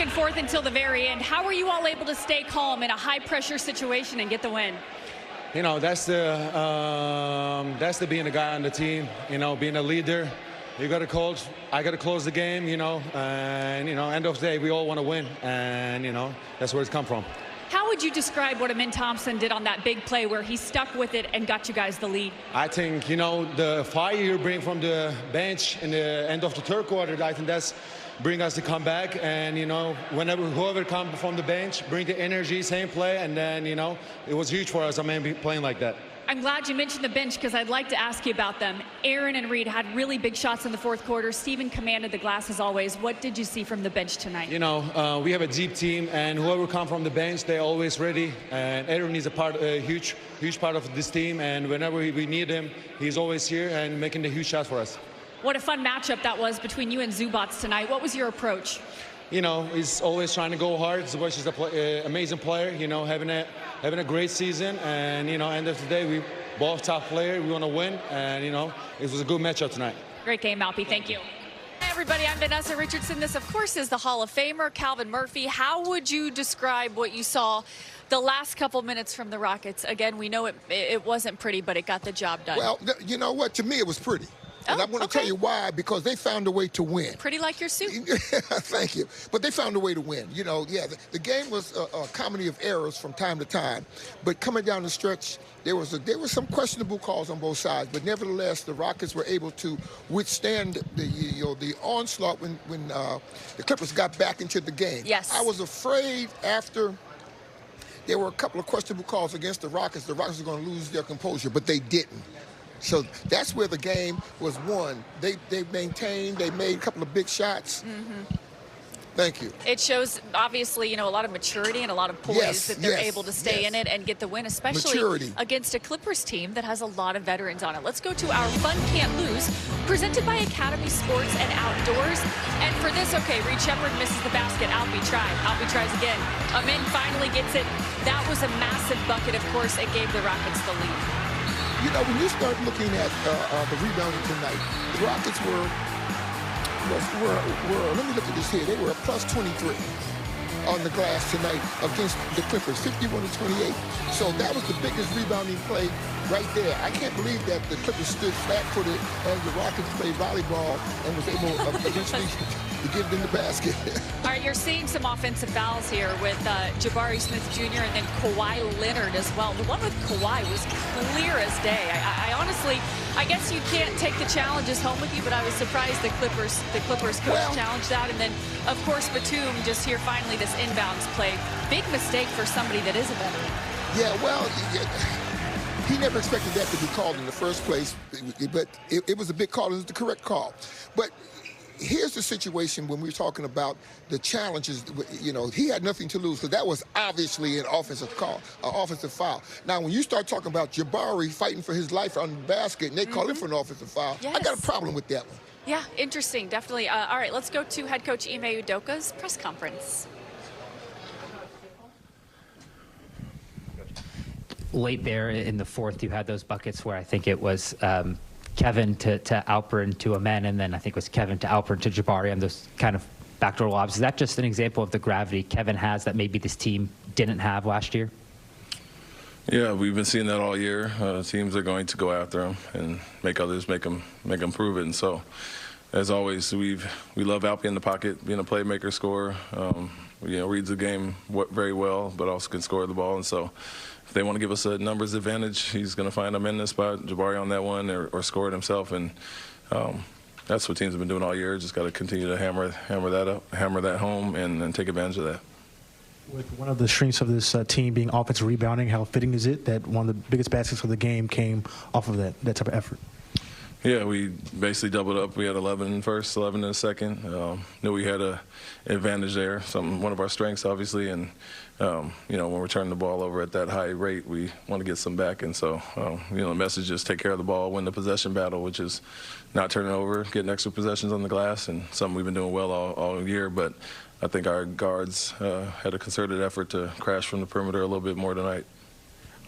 back and forth until the very end. How were you all able to stay calm in a high-pressure situation and get the win? You know, that's the being a guy on the team, you know, being a leader. You got to coach. I got to close the game, you know, and, you know, end of the day, we all want to win. And, you know, that's where it's come from. How would you describe what Amen Thompson did on that big play where he stuck with it and got you guys the lead? I think, you know, the fire you bring from the bench in the end of the third quarter, I think that's bring us to come back. And, you know, whoever comes from the bench, bring the energy, same play. And then, you know, it was huge for us, I mean, playing like that. I'm glad you mentioned the bench because I'd like to ask you about them. Aaron and Reed had really big shots in the fourth quarter. Steven commanded the glass as always. What did you see from the bench tonight? You know, we have a deep team, and whoever comes from the bench, they're always ready. And Aaron is a huge part of this team. And whenever we need him, he's always here and making the huge shots for us. What a fun matchup that was between you and Zubats tonight. What was your approach? You know, he's always trying to go hard. Zubats is an amazing player, you know, having a great season. And, you know, end of the day, we both top player. We want to win. And, you know, it was a good matchup tonight. Great game, Alpi. Thank you. Hi, everybody. I'm Vanessa Richardson. This, of course, is the Hall of Famer, Calvin Murphy. How would you describe what you saw the last couple minutes from the Rockets? Again, we know it wasn't pretty, but it got the job done. Well, you know what? To me, it was pretty. And I'm going to tell you why, because they found a way to win. Pretty like your suit. Thank you. But they found a way to win. You know, yeah, the game was a comedy of errors from time to time. But coming down the stretch, there were some questionable calls on both sides. But nevertheless, the Rockets were able to withstand the onslaught when the Clippers got back into the game. Yes. I was afraid after there were a couple of questionable calls against the Rockets were going to lose their composure, but they didn't. So that's where the game was won. They maintained, they made a couple of big shots. Mm-hmm. Thank you. It shows, obviously, you know, a lot of maturity and a lot of poise that they're able to stay in it and get the win, especially against a Clippers team that has a lot of veterans on it. Let's go to our Fun Can't Lose, presented by Academy Sports and Outdoors. And for this, okay, Reed Shepherd misses the basket. Alpi tried. Alpi tries again. Amen finally gets it. That was a massive bucket, of course, and gave the Rockets the lead. You know, when you start looking at the rebounding tonight, the Rockets were, let me look at this here, they were a plus 23 on the glass tonight against the Clippers, 51-28. So that was the biggest rebounding play right there. I can't believe that the Clippers stood flat-footed as the Rockets played volleyball and was able eventually to get it in the basket. All right, you're seeing some offensive fouls here with Jabari Smith Jr. and then Kawhi Leonard as well. The one with Kawhi was clear as day. I honestly, I guess you can't take the challenges home with you, but I was surprised the Clippers coach challenged that. And then, of course, Batum just here finally this inbounds play. Big mistake for somebody that is a veteran. Yeah, well, he never expected that to be called in the first place, but it was a big call. It was the correct call. But here's the situation when we're talking about the challenges. You know, he had nothing to lose because that was obviously an offensive call, an offensive foul. Now, when you start talking about Jabari fighting for his life on the basket and they call him for an offensive foul, I got a problem with that one. Yeah, interesting, definitely. All right, let's go to head coach Ime Udoka's press conference. Late there in the fourth, you had those buckets where I think it was Kevin to Alpern to Amen, and then I think it was Kevin to Alpern to Jabari on those kind of backdoor lobs. Is that just an example of the gravity Kevin has that maybe this team didn't have last year? Yeah, we've been seeing that all year. Teams are going to go after him and make others make them prove it. And so, as always, we love Alpi in the pocket, being a playmaker, scorer. You know, reads the game very well, but also can score the ball. And so, if they want to give us a numbers advantage, he's going to find them in this spot, Jabari on that one, or score it himself. And that's what teams have been doing all year. Just got to continue to hammer that home, and take advantage of that. With one of the strengths of this team being offensive rebounding, how fitting is it that one of the biggest baskets of the game came off of that type of effort? Yeah, we basically doubled up. We had 11 in the first, 11 in the second. Knew we had an advantage there, one of our strengths, obviously. And, you know, when we're turning the ball over at that high rate, we want to get some back. And so, you know, the message is take care of the ball, win the possession battle, which is not turning over, getting extra possessions on the glass, and something we've been doing well all year. But I think our guards had a concerted effort to crash from the perimeter a little bit more tonight.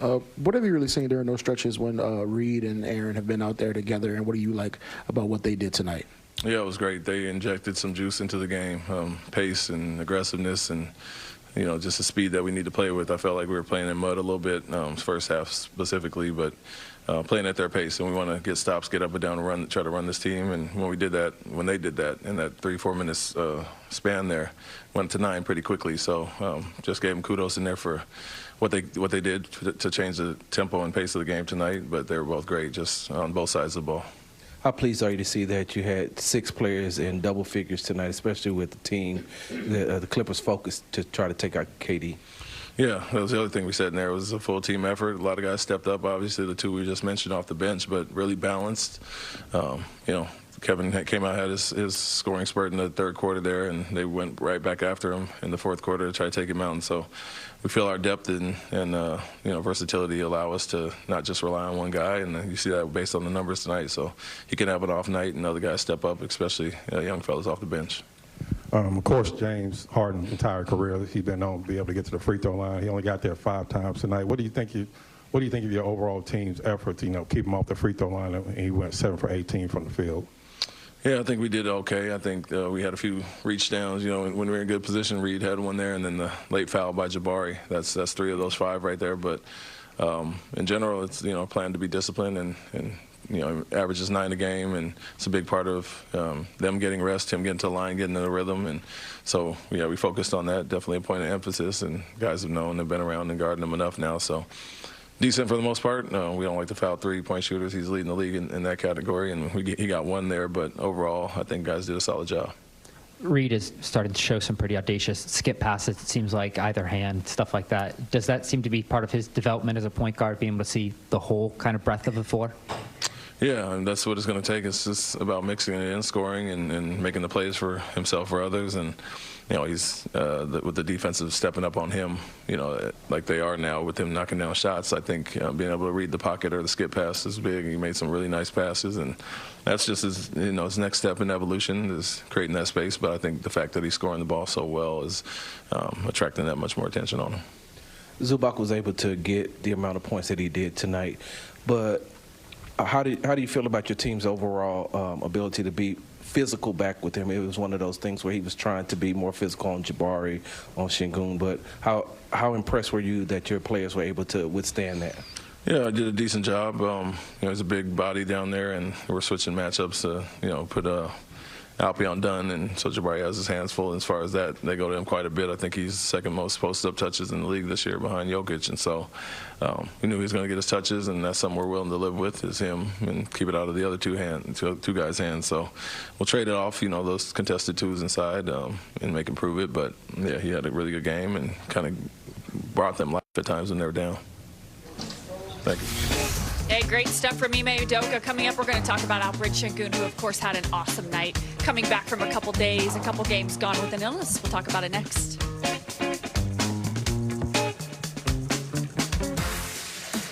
What have you really seen during those stretches when Reed and Aaron have been out there together, and what do you like about what they did tonight? Yeah, it was great. They injected some juice into the game, pace and aggressiveness and, just the speed that we need to play with. I felt like we were playing in mud a little bit, first half specifically, but playing at their pace. And we want to get stops, get up and down and run, try to run this team. And when they did that in that 3-4 minutes span there, went to 9 pretty quickly. So just gave them kudos in there for what they did to change the tempo and pace of the game tonight. But they were both great, just on both sides of the ball. How pleased are you to see that you had 6 players in double figures tonight, especially with the team, the Clippers focused to try to take out KD? Yeah, that was the other thing we said in there. It was a full team effort. A lot of guys stepped up, obviously, the 2 we just mentioned off the bench, but really balanced. Kevin came out, had his scoring spurt in the third quarter there, and they went right back after him in the fourth quarter to try to take him out. And so we feel our depth and versatility allow us to not just rely on one guy, and you see that based on the numbers tonight. So he can have an off night, and other guys step up, especially young fellas off the bench. Of course, James Harden's entire career, he's been known to be able to get to the free throw line. He only got there 5 times tonight. What do you think of your overall team's effort to keep him off the free throw line? And he went 7 for 18 from the field. Yeah, I think we did okay. I think we had a few reach downs. When we were in good position, Reed had one there, and then the late foul by Jabari. That's 3 of those 5 right there. But in general, it's plan to be disciplined and averages 9 a game, and it's a big part of them getting rest, him getting to the line, getting in the rhythm. And so we focused on that. Definitely a point of emphasis, and guys have known, they've been around and guarding them enough now. So decent for the most part. We don't like to foul 3-point shooters. He's leading the league in that category, and he got 1 there. But overall, I think guys did a solid job. Reed is starting to show some pretty audacious skip passes, it seems like, either hand, stuff like that. Does that seem to be part of his development as a point guard, being able to see the whole kind of breadth of the floor? Yeah, and that's what it's going to take. It's just about mixing it in, scoring, and making the plays for himself or others. And he's with the defensive stepping up on him, like they are now with him knocking down shots. I think being able to read the pocket or the skip pass is big. He made some really nice passes, and that's just his next step in evolution is creating that space. But I think the fact that he's scoring the ball so well is attracting that much more attention on him. Zubac was able to get the amount of points that he did tonight, but how do you feel about your team's overall ability to be physical back with him? It was one of those things where he was trying to be more physical on Jabari, on Şengün, but how impressed were you that your players were able to withstand that? Yeah, I did a decent job. There's a big body down there, and we're switching matchups to put Alpion done, and so Jabari has his hands full. As far as that, they go to him quite a bit. I think he's second most post-up touches in the league this year behind Jokic, and so we knew he was going to get his touches, and that's something we're willing to live with is him and keep it out of the other two guys' hands. So we'll trade it off, those contested 2s inside and make him prove it. But, yeah, he had a really good game and kind of brought them life at times when they were down. Thank you. Hey, great stuff from Ime Udoka. Coming up, we're going to talk about Alperen Şengün, who, of course, had an awesome night, coming back from a couple days, a couple games gone with an illness. We'll talk about it next.